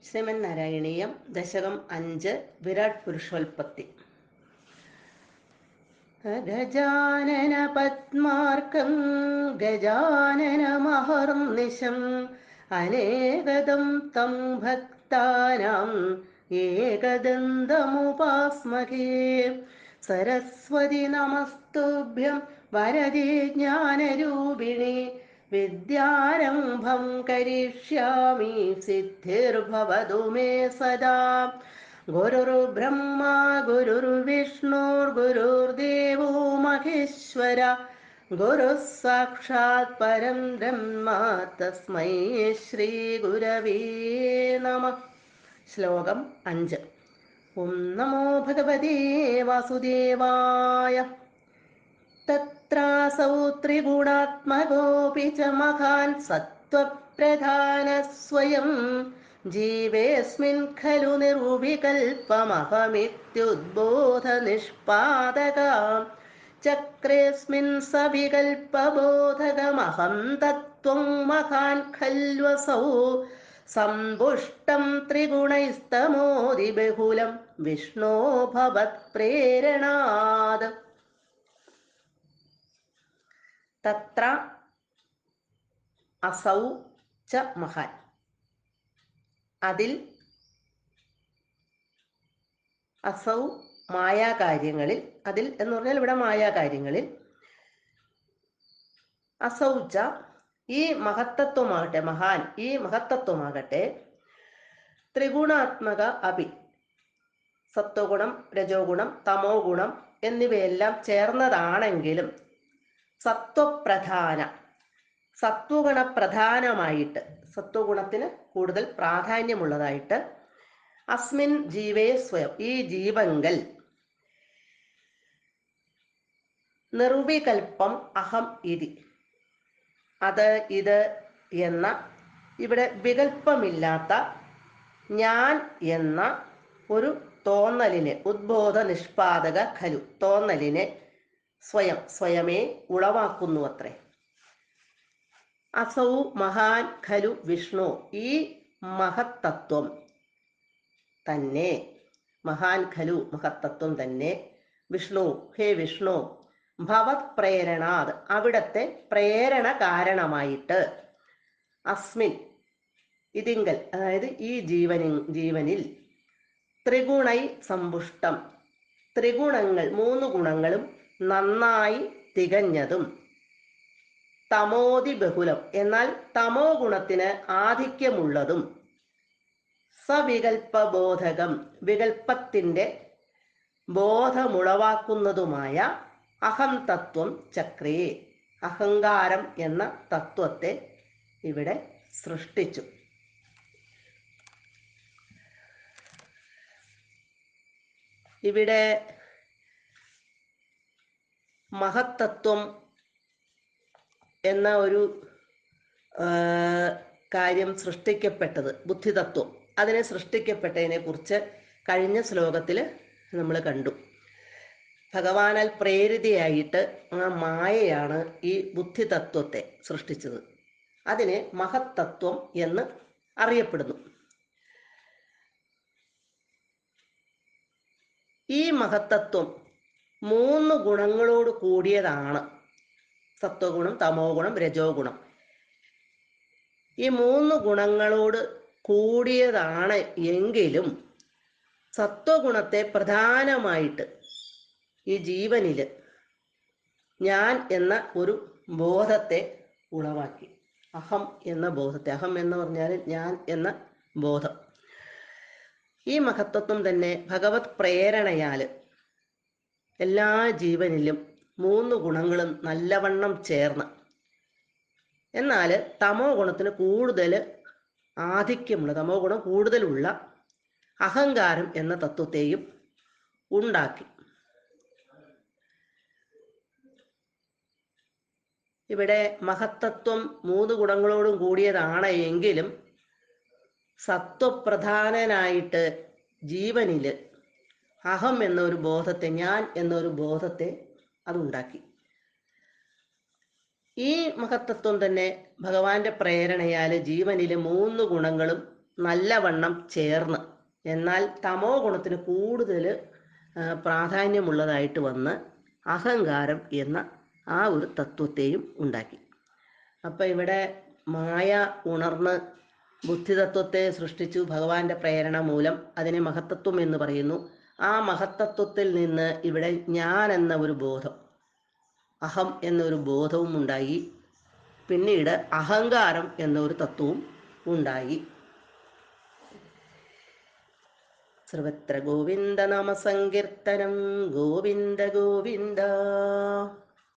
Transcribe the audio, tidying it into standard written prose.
ശ്രീമന്നാരായണീയം ദശകം 5 വിരാട് പുരുഷോൽപത്തി. ഗജാനന പത്മാർക്കം ഗജാനനമഹർനിശം അനേകദം തം ഭക്താനാം ഏകദന്തമുപാസ്മഹേ. സരസ്വതി നമസ്തുഭ്യം വരദേ ജ്ഞാനരൂപിണി. വിദ്യാരംഭം കരിഷ്യാമി സിദ്ധിർഭവതു മേ സദാ. ഗുരുർബ്രഹ്മ ഗുരുർവിഷ്ണുർഗുരുർദേവോ മഹേശ്വര. ഗുരുഃ സാക്ഷാത് പരം ബ്രഹ്മ തസ്മൈ ശ്രീ ഗുരവേ നമഃ. ശ്ലോകം 5. ഓം നമോ ഭഗവതേ വാസുദേവായ. തത്രാസൗ ത്രിഗുണാത്മകോപി ച മഹാൻ സത്വപ്രധാന സ്വയം. ജീവേസ്മിൻ ഖലു നിർവികൽപമഹമിത്യുദ്ബോധ നിഷ്പാദകാം. ചക്രേസ്മിൻ സവികൽപബോധകമഹം തത്വം മഹാൻ ഖല്വസൗ. സമ്പുഷ്ടം ത്രിഗുണൈസ്തമോദി ബഹുലം വിഷ്ണോ ഭവത് പ്രേരണാത്. തത്ര അസൗ ച മഹാൻ, അതിൽ, അസൗ മായാകാര്യങ്ങളിൽ, അതിൽ എന്ന് പറഞ്ഞാൽ ഇവിടെ മായാകാര്യങ്ങളിൽ, അസൗ ച ഈ മഹത്തത്വമാകട്ടെ, മഹാൻ ഈ മഹത്തത്വമാകട്ടെ, ത്രിഗുണാത്മക അപി സത്വഗുണം രജോ ഗുണം തമോ ഗുണം എന്നിവയെല്ലാം ചേർന്നതാണെങ്കിലും സത്വപ്രധാന സത്വഗുണപ്രധാനമായിട്ട്, സത്വഗുണത്തിന് കൂടുതൽ പ്രാധാന്യമുള്ളതായിട്ട്, അസ്മിൻ ജീവേ സ്വയം ഈ ജീവങ്കൽ, നിർവികൽപ്പം അഹം ഇതി അത് ഇത് എന്ന ഇവിടെ വികൽപ്പമില്ലാത്ത ഞാൻ എന്ന ഒരു തോന്നലിനെ, ഉദ്ബോധ നിഷ്പാദക ഖലു തോന്നലിനെ സ്വയമേ ഉളവാക്കുന്നു അത്രേ. അസൗ മഹാൻ ഖലു വിഷ്ണു ഈ മഹത്തത്വം തന്നെ, മഹാൻ ഖലു മഹത്തത്വം തന്നെ, വിഷ്ണു ഹേ വിഷ്ണു, ഭവത് പ്രേരണാത് അവിടത്തെ പ്രേരണ കാരണമായിട്ട്, അസ്മിൻ ഇതിങ്കൽ അതായത് ഈ ജീവനിൽ, ത്രിഗുണൈ സമ്പുഷ്ടം ത്രിഗുണങ്ങൾ 3 ഗുണങ്ങളും നന്നായി തികഞ്ഞതും, തമോതി ബഹുലം എന്നാൽ തമോ ഗുണത്തിന് ആധിക്യമുള്ളതും, സവികൽപബോധകം വികൽപ്പത്തിന്റെ ബോധമുളവാക്കുന്നതുമായ അഹം തത്വം ചക്രേ അഹങ്കാരം എന്ന തത്വത്തെ ഇവിടെ സൃഷ്ടിച്ചു. ഇവിടെ മഹത്തത്വം എന്ന ഒരു കാര്യം സൃഷ്ടിക്കപ്പെട്ടത്, ബുദ്ധിതത്വം, അതിനെ സൃഷ്ടിക്കപ്പെട്ടതിനെ കുറിച്ച് കഴിഞ്ഞ ശ്ലോകത്തിൽ നമ്മൾ കണ്ടു. ഭഗവാനാൽ പ്രേരിതയായിട്ട് ആ മായയാണ് ഈ ബുദ്ധിതത്വത്തെ സൃഷ്ടിച്ചത്. അതിനെ മഹത്തത്വം എന്ന് അറിയപ്പെടുന്നു. ഈ മഹത്തത്വം 3 ഗുണങ്ങളോട് കൂടിയതാണ്. സത്വഗുണം തമോ ഗുണം രജോ ഗുണം ഈ 3 ഗുണങ്ങളോട് കൂടിയതാണ് എങ്കിലും സത്വഗുണത്തെ പ്രധാനമായിട്ട് ഈ ജീവനിൽ ഞാൻ എന്ന ഒരു ബോധത്തെ ഉളവാക്കി. അഹം എന്ന ബോധത്തെ, അഹം എന്ന് പറഞ്ഞാൽ ഞാൻ എന്ന ബോധം. ഈ മഹത്തത്വം തന്നെ ഭഗവത് പ്രേരണയാൽ എല്ലാ ജീവനിലും 3 ഗുണങ്ങളും നല്ലവണ്ണം ചേർന്ന്, എന്നാൽ തമോ ഗുണത്തിന് കൂടുതൽ ആധിക്യമുള്ള, തമോ ഗുണം കൂടുതലുള്ള അഹങ്കാരം എന്ന തത്വത്തെയും ഉണ്ടാക്കി. ഇവിടെ മഹത്തത്വം 3 ഗുണങ്ങളോടും കൂടിയതാണ് എങ്കിലും സത്വപ്രധാനനായിട്ട് ജീവനിൽ അഹം എന്നൊരു ബോധത്തെ, ഞാൻ എന്നൊരു ബോധത്തെ അതുണ്ടാക്കി. ഈ മഹത്തത്വം തന്നെ ഭഗവാന്റെ പ്രേരണയാൽ ജീവനിലെ 3 ഗുണങ്ങളും നല്ലവണ്ണം ചേർന്ന്, എന്നാൽ തമോ ഗുണത്തിന് കൂടുതൽ പ്രാധാന്യമുള്ളതായിട്ട് വന്ന് അഹങ്കാരം എന്ന ആ ഒരു തത്വത്തെയും ഉണ്ടാക്കി. അപ്പം ഇവിടെ മായ ഉണർന്ന് ബുദ്ധിതത്വത്തെ സൃഷ്ടിച്ചു. ഭഗവാന്റെ പ്രേരണ മൂലം അതിനെ മഹത്തത്വം എന്ന് പറയുന്നു. ആ മഹത്തത്വത്തിൽ നിന്ന് ഇവിടെ ഞാൻ എന്ന ഒരു ബോധം, അഹം എന്നൊരു ബോധവും ഉണ്ടായി. പിന്നീട് അഹങ്കാരം എന്നൊരു തത്വവും ഉണ്ടായി. സർവത്ര ഗോവിന്ദ നാമ സങ്കീർത്തനം. ഗോവിന്ദ ഗോവിന്ദ.